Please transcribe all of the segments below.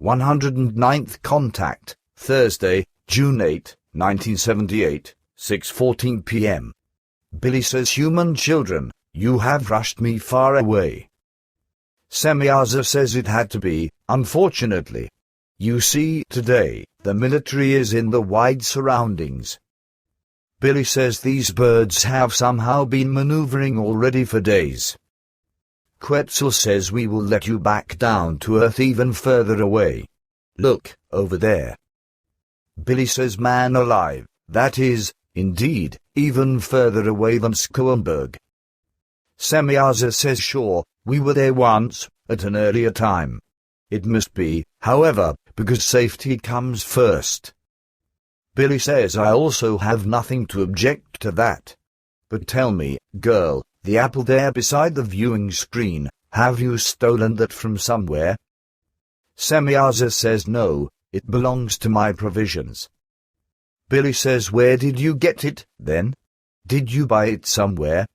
109th contact, Thursday, June 8, 1978, 6:14 p.m. Billy says, human children, you have rushed me far away. Semjase says it had to be, unfortunately. You see, today, the military is in the wide surroundings. Billy says these birds have somehow been maneuvering already for days. Quetzal says we will let you back down to earth even further away. Look, over there. Billy says, man alive, that is, indeed, even further away than Skoenberg. Semjase says, sure, we were there once, at an earlier time. It must be, however, because safety comes first. Billy says, I also have nothing to object to that. But tell me, girl, the apple there beside the viewing screen, have you stolen that from somewhere? Semjase says, no, it belongs to my provisions. Billy says, where did you get it, then? Did you buy it somewhere?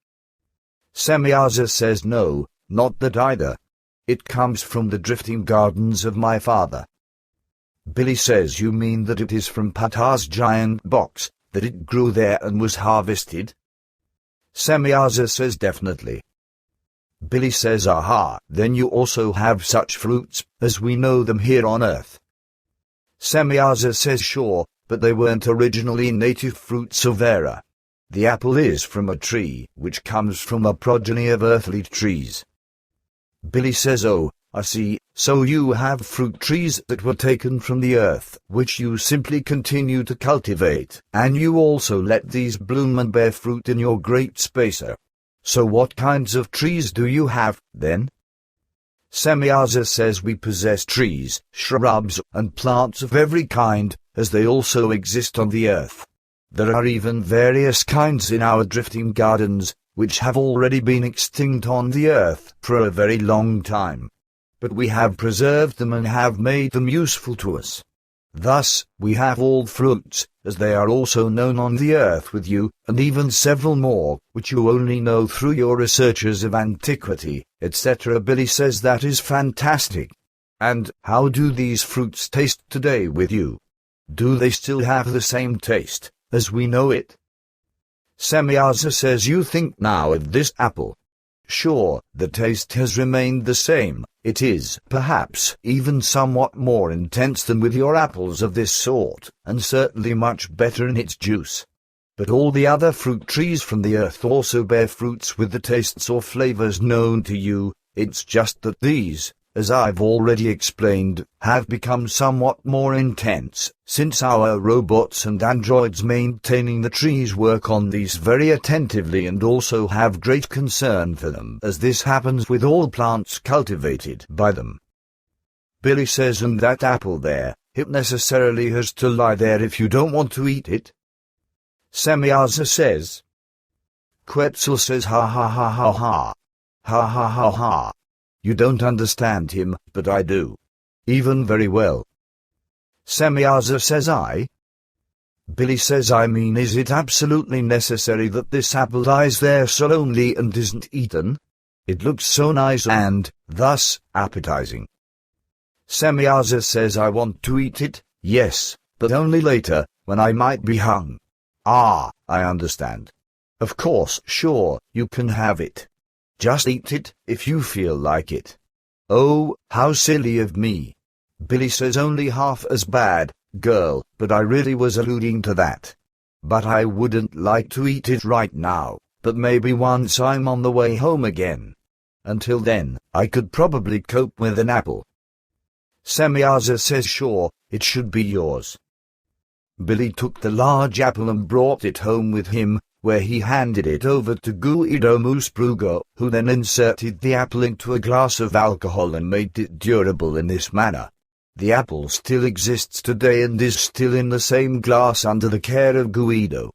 Semjase says, no, not that either. It comes from the drifting gardens of my father. Billy says, you mean that it is from Papa's giant box, that it grew there and was harvested? Semjase says, definitely. Billy says, aha, then you also have such fruits, as we know them here on Earth. Semjase says, sure, but they weren't originally native fruits of Era. The apple is from a tree, which comes from a progeny of earthly trees. Billy says, oh, I see, so you have fruit trees that were taken from the earth, which you simply continue to cultivate, and you also let these bloom and bear fruit in your great spacer. So what kinds of trees do you have, then? Semjase says we possess trees, shrubs, and plants of every kind, as they also exist on the earth. There are even various kinds in our drifting gardens, which have already been extinct on the earth for a very long time. But we have preserved them and have made them useful to us. Thus, we have all fruits, as they are also known on the earth with you, and even several more, which you only know through your researches of antiquity, etc. Billy says that is fantastic. And how do these fruits taste today with you? Do they still have the same taste, as we know it? Semjase says, you think now of this apple. Sure, the taste has remained the same. It is, perhaps, even somewhat more intense than with your apples of this sort, and certainly much better in its juice. But all the other fruit trees from the earth also bear fruits with the tastes or flavors known to you. It's just that these, as I've already explained, have become somewhat more intense, since our robots and androids maintaining the trees work on these very attentively and also have great concern for them, as this happens with all plants cultivated by them. Billy says, and that apple there, it necessarily has to lie there if you don't want to eat it? Semjase says. Quetzal says, ha ha ha ha ha. Ha ha ha ha. You don't understand him, but I do. Even very well. Semjase says, I? Billy says, I mean, is it absolutely necessary that this apple lies there so lonely and isn't eaten? It looks so nice and, thus, appetizing. Semjase says, I want to eat it, yes, but only later, when I might be hung. Ah, I understand. Of course, sure, you can have it. Just eat it, if you feel like it. Oh, how silly of me. Billy says, only half as bad, girl, but I really was alluding to that. But I wouldn't like to eat it right now, but maybe once I'm on the way home again. Until then, I could probably cope with an apple. Semjase says, sure, it should be yours. Billy took the large apple and brought it home with him, where he handed it over to Guido Musbruger, who then inserted the apple into a glass of alcohol and made it durable in this manner. The apple still exists today and is still in the same glass under the care of Guido.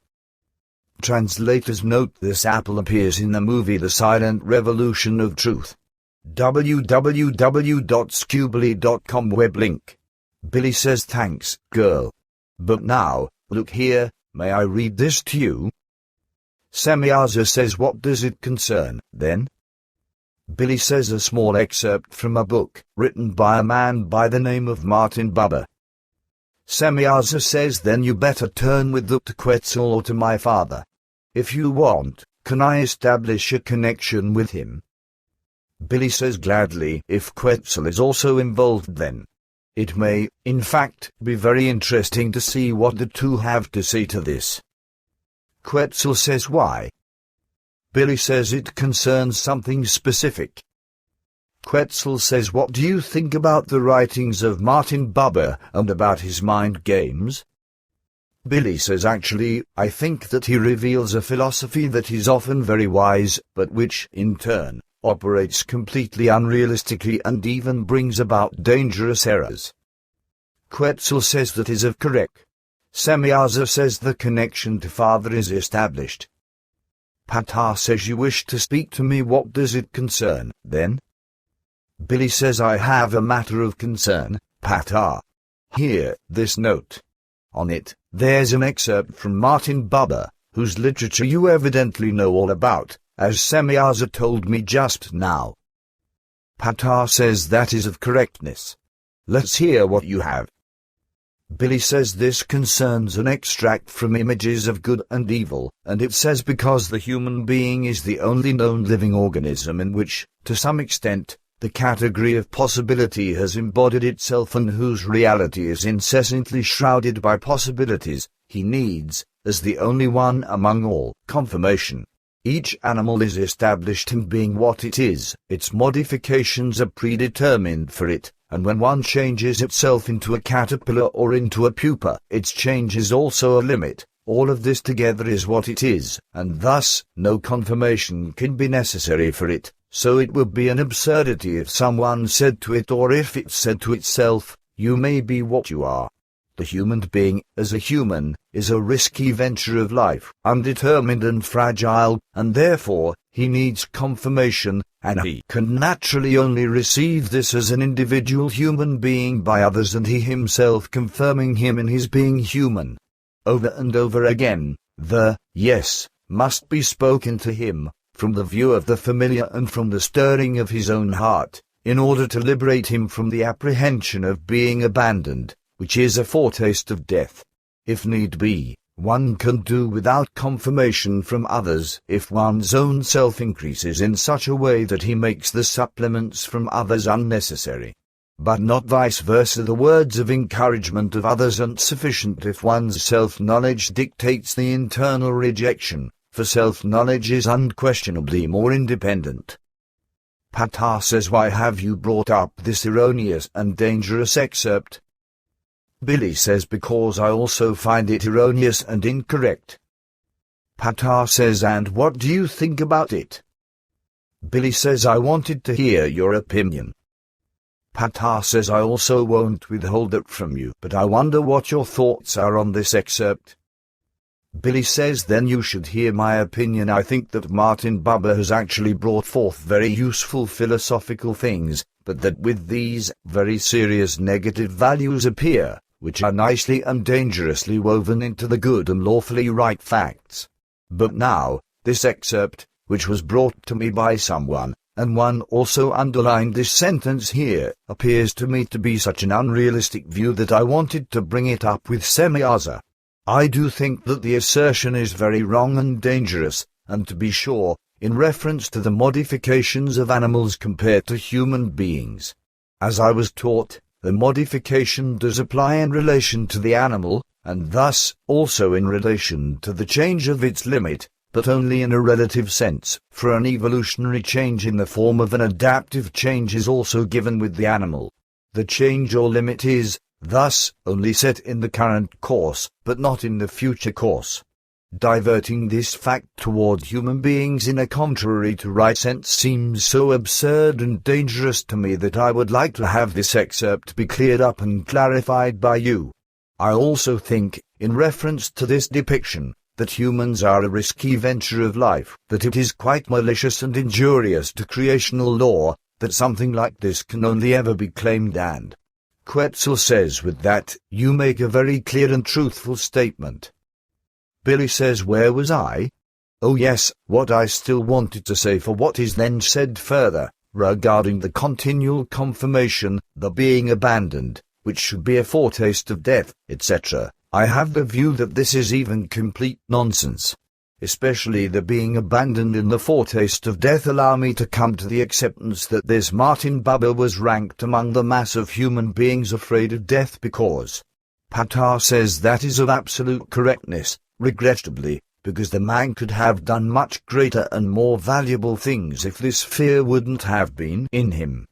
Translators note this apple appears in the movie The Silent Revolution of Truth. www.scubly.com web link. Billy says, thanks, girl. But now, look here, may I read this to you? Semjase says, what does it concern, then? Billy says a small excerpt from a book written by a man by the name of Martin Buber. Semjase says, then you better turn with the to Quetzal or to my father. If you want, can I establish a connection with him? Billy says gladly, if Quetzal is also involved then. It may, in fact, be very interesting to see what the two have to say to this. Quetzal says why? Billy says it concerns something specific. Quetzal says, what do you think about the writings of Martin Buber and about his mind games? Billy says, actually, I think that he reveals a philosophy that is often very wise, but which, in turn, operates completely unrealistically and even brings about dangerous errors. Quetzal says that is correct. Semjase says the connection to father is established. Patar says, you wish to speak to me, what does it concern, then? Billy says, I have a matter of concern, Patar. Here, this note. On it, there's an excerpt from Martin Buber, whose literature you evidently know all about, as Semjase told me just now. Patar says that is of correctness. Let's hear what you have. Billy says this concerns an extract from Images of Good and Evil, and it says because the human being is the only known living organism in which, to some extent, the category of possibility has embodied itself and whose reality is incessantly shrouded by possibilities, he needs, as the only one among all, confirmation. Each animal is established in being what it is, its modifications are predetermined for it, and when one changes itself into a caterpillar or into a pupa, its change is also a limit. All of this together is what it is, and thus, no confirmation can be necessary for it. So it would be an absurdity if someone said to it, or if it said to itself, you may be what you are. The human being, as a human, is a risky venture of life, undetermined and fragile, and therefore, he needs confirmation, and he can naturally only receive this as an individual human being by others and he himself confirming him in his being human. Over and over again, the yes must be spoken to him, from the view of the familiar and from the stirring of his own heart, in order to liberate him from the apprehension of being abandoned, which is a foretaste of death. If need be, one can do without confirmation from others if one's own self increases in such a way that he makes the supplements from others unnecessary. But not vice versa. The words of encouragement of others aren't sufficient if one's self-knowledge dictates the internal rejection, for self-knowledge is unquestionably more independent. Patar says, why have you brought up this erroneous and dangerous excerpt? Billy says, because I also find it erroneous and incorrect. Patar says, and what do you think about it? Billy says, I wanted to hear your opinion. Patar says, I also won't withhold it from you, but I wonder what your thoughts are on this excerpt. Billy says, then you should hear my opinion. I think that Martin Buber has actually brought forth very useful philosophical things, but that with these very serious negative values appear, which are nicely and dangerously woven into the good and lawfully right facts. But now, this excerpt, which was brought to me by someone, and one also underlined this sentence here, appears to me to be such an unrealistic view that I wanted to bring it up with Semjase. I do think that the assertion is very wrong and dangerous, and to be sure, in reference to the modifications of animals compared to human beings. As I was taught, the modification does apply in relation to the animal, and thus also in relation to the change of its limit, but only in a relative sense, for an evolutionary change in the form of an adaptive change is also given with the animal. The change or limit is, thus, only set in the current course, but not in the future course. Diverting this fact toward human beings in a contrary to right sense seems so absurd and dangerous to me that I would like to have this excerpt be cleared up and clarified by you. I also think, in reference to this depiction, that humans are a risky venture of life, that it is quite malicious and injurious to creational law, that something like this can only ever be claimed, and Quetzal says with that, you make a very clear and truthful statement. Billy says, where was I? Oh yes, what I still wanted to say for what is then said further, regarding the continual confirmation, the being abandoned, which should be a foretaste of death, etc., I have the view that this is even complete nonsense. Especially the being abandoned in the foretaste of death allow me to come to the acceptance that this Martin Buber was ranked among the mass of human beings afraid of death because Patar says that is of absolute correctness, regrettably, because the man could have done much greater and more valuable things if this fear wouldn't have been in him.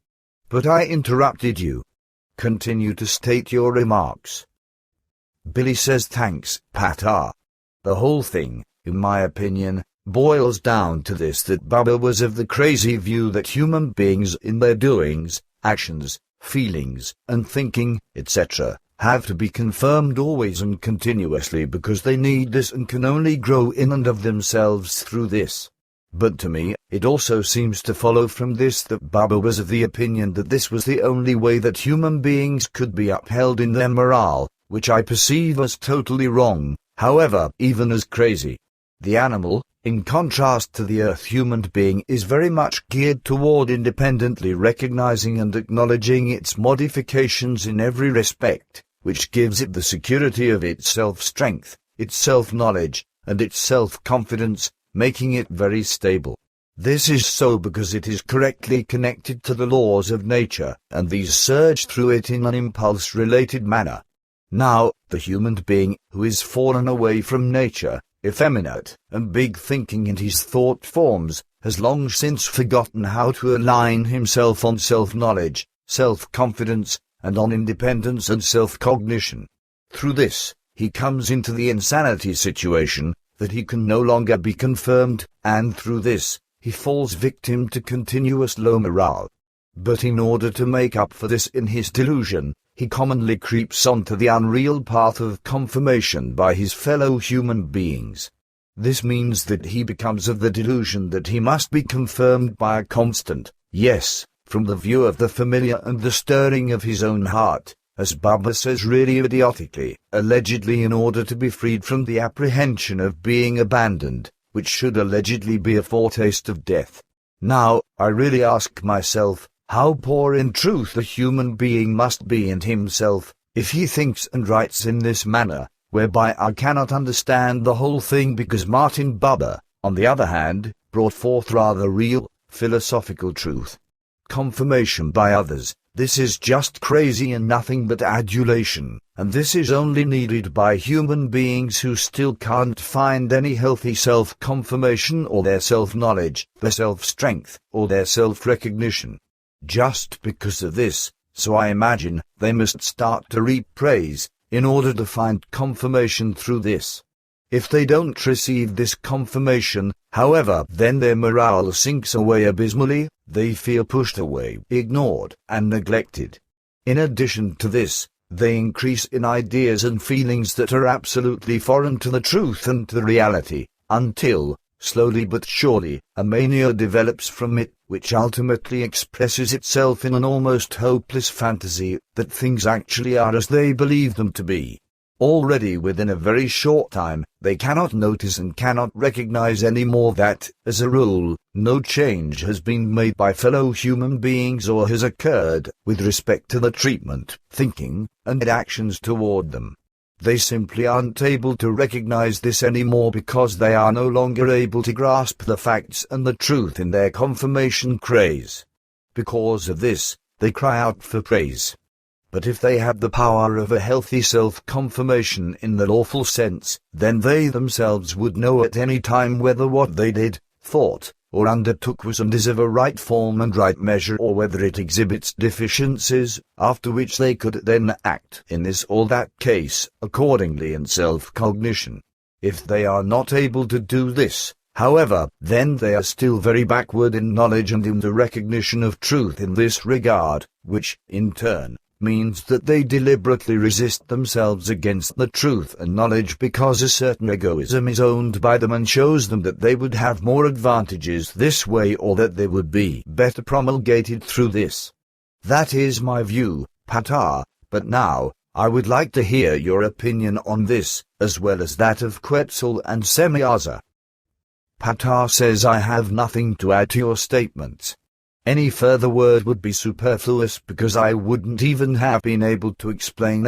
But I interrupted you. Continue to state your remarks. Billy says thanks, Patar. The whole thing, in my opinion, boils down to this: that Buber was of the crazy view that human beings in their doings, actions, feelings, and thinking, etc., have to be confirmed always and continuously because they need this and can only grow in and of themselves through this. But to me, it also seems to follow from this that Buber was of the opinion that this was the only way that human beings could be upheld in their morale, which I perceive as totally wrong, however, even as crazy. The animal, in contrast to the earth human being, is very much geared toward independently recognizing and acknowledging its modifications in every respect, which gives it the security of its self-strength, its self-knowledge, and its self-confidence, making it very stable. This is so because it is correctly connected to the laws of nature, and these surge through it in an impulse-related manner. Now, the human being, who is fallen away from nature, effeminate and big thinking in his thought forms, has long since forgotten how to align himself on self-knowledge, self-confidence, and on independence and self-cognition. Through this, he comes into the insanity situation, that he can no longer be confirmed, and through this, he falls victim to continuous low morale. But in order to make up for this in his delusion, he commonly creeps onto the unreal path of confirmation by his fellow human beings. This means that he becomes of the delusion that he must be confirmed by a constant, yes, from the view of the familiar and the stirring of his own heart, as Buber says really idiotically, allegedly in order to be freed from the apprehension of being abandoned, which should allegedly be a foretaste of death. Now, I really ask myself, how poor in truth a human being must be in himself, if he thinks and writes in this manner, whereby I cannot understand the whole thing, because Martin Buber, on the other hand, brought forth rather real, philosophical truth. Confirmation by others, this is just crazy and nothing but adulation, and this is only needed by human beings who still can't find any healthy self-confirmation or their self-knowledge, their self-strength, or their self-recognition. Just because of this, so I imagine, they must start to reap praise, in order to find confirmation through this. If they don't receive this confirmation, however, then their morale sinks away abysmally, they feel pushed away, ignored, and neglected. In addition to this, they increase in ideas and feelings that are absolutely foreign to the truth and to reality, until, slowly but surely, a mania develops from it, which ultimately expresses itself in an almost hopeless fantasy that things actually are as they believe them to be. Already within a very short time, they cannot notice and cannot recognize any more that, as a rule, no change has been made by fellow human beings or has occurred with respect to the treatment, thinking, and actions toward them. They simply aren't able to recognize this anymore because they are no longer able to grasp the facts and the truth in their confirmation craze. Because of this, they cry out for praise. But if they have the power of a healthy self-confirmation in the lawful sense, then they themselves would know at any time whether what they did, thought, or undertook was and is of a right form and right measure, or whether it exhibits deficiencies, after which they could then act in this or that case, accordingly in self-cognition. If they are not able to do this, however, then they are still very backward in knowledge and in the recognition of truth in this regard, which, in turn, means that they deliberately resist themselves against the truth and knowledge because a certain egoism is owned by them and shows them that they would have more advantages this way or that they would be better promulgated through this. That is my view, Patar, but now, I would like to hear your opinion on this, as well as that of Quetzal and Semjase. Patar says I have nothing to add to your statements. Any further word would be superfluous because I wouldn't even have been able to explain